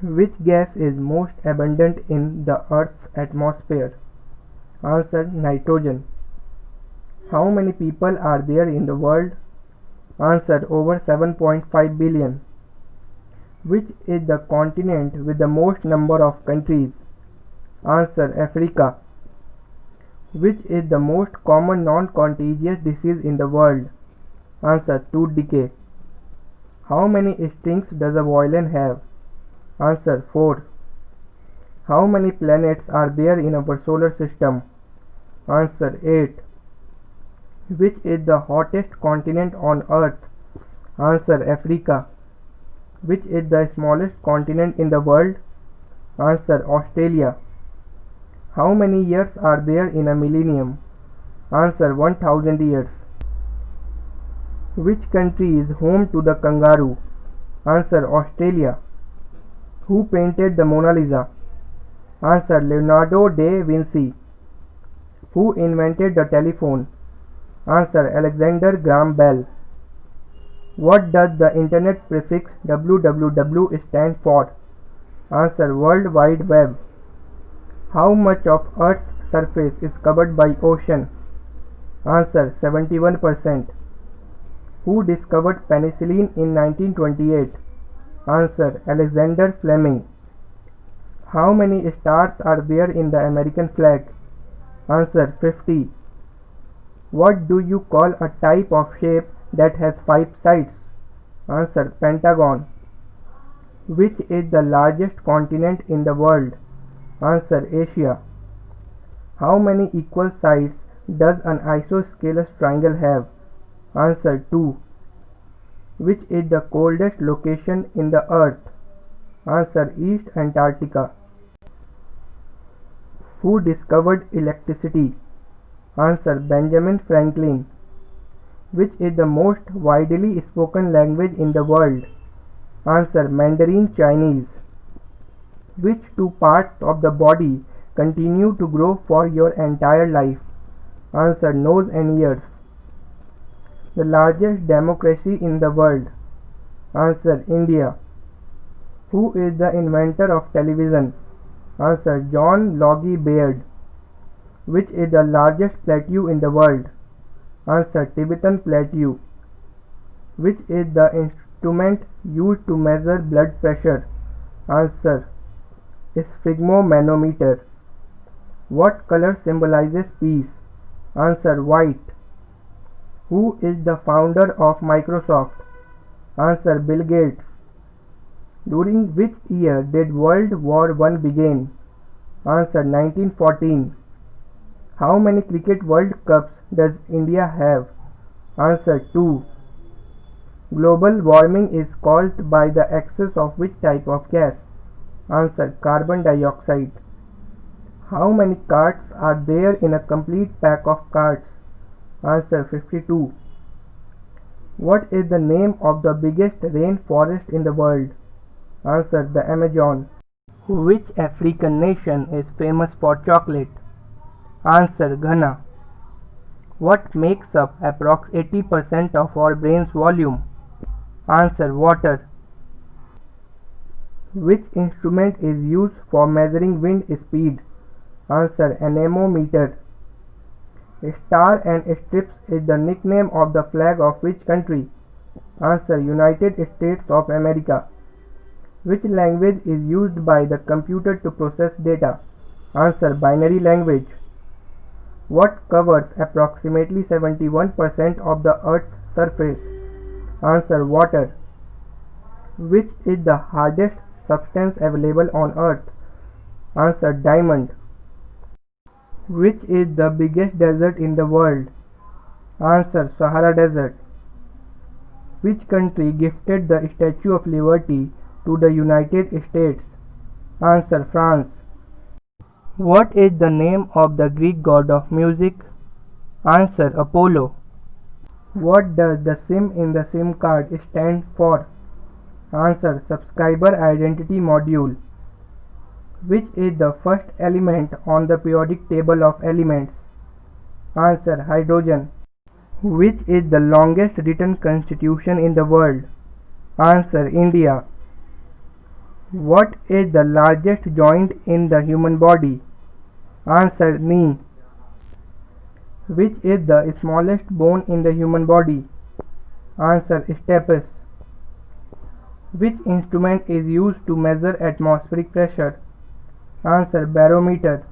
Which gas is most abundant in the Earth's atmosphere? Answer: nitrogen. How many people are there in the world? Answer: over 7.5 billion. Which is the continent with the most number of countries? Answer: Africa. Which is the most common non-contagious disease in the world? Answer: tooth decay. How many strings does a violin have? Answer: 4. How many planets are there in our solar system? Answer: 8. Which is the hottest continent on Earth? Answer: Africa. Which is the smallest continent in the world? Answer: Australia. How many years are there in a millennium? Answer: 1000 years. Which country is home to the kangaroo? Answer: Australia. Who painted the Mona Lisa? Answer: Leonardo da Vinci. Who invented the telephone? Answer: Alexander Graham Bell. What does the Internet prefix www stand for? Answer: World Wide Web. How much of Earth's surface is covered by ocean? Answer: 71%. Who discovered penicillin in 1928? Answer: Alexander Fleming. How many stars are there in the American flag? Answer: 50. What do you call a type of shape that has 5 sides? Answer: pentagon. Which is the largest continent in the world? Answer: Asia. How many equal sides does an isosceles triangle have? Answer: 2. Which is the coldest location in the earth? Answer: East Antarctica. Who discovered electricity? Answer: Benjamin Franklin. Which is the most widely spoken language in the world? Answer: Mandarin Chinese. Which two parts of the body continue to grow for your entire life? Answer: nose and ears. The largest democracy in the world? Answer: India. Who is the inventor of television? Answer: John Logie Baird. Which is the largest plateau in the world? Answer: Tibetan Plateau. Which is the instrument used to measure blood pressure? Answer: sphygmomanometer. What color symbolizes peace? Answer: white. Who is the founder of Microsoft? Answer: Bill Gates. During which year did World War I begin? Answer: 1914. How many Cricket World Cups does India have? Answer: 2. Global warming is caused by the excess of which type of gas? Answer: carbon dioxide. How many cards are there in a complete pack of cards? Answer: 52. What is the name of the biggest rainforest in the world? Answer: the Amazon. Which African nation is famous for chocolate? Answer: Ghana. What makes up approx 80% of our brain's volume? Answer: water. Which instrument is used for measuring wind speed? Answer: anemometer. Star and Stripes is the nickname of the flag of which country? Answer: United States of America. Which language is used by the computer to process data? Answer: binary language. What covers approximately 71% of the Earth's surface? Answer: water. Which is the hardest substance available on Earth? Answer: diamond. Which is the biggest desert in the world? Answer: Sahara Desert. Which country gifted the Statue of Liberty to the United States? Answer: France. What is the name of the Greek god of music? Answer: Apollo. What does the SIM in the SIM card stand for? Answer: Subscriber Identity Module. Which is the first element on the periodic table of elements? Answer: hydrogen. Which is the longest written constitution in the world? Answer: India. What is the largest joint in the human body? Answer: knee. Which is the smallest bone in the human body? Answer: stapes. Which instrument is used to measure atmospheric pressure? Answer: barometer.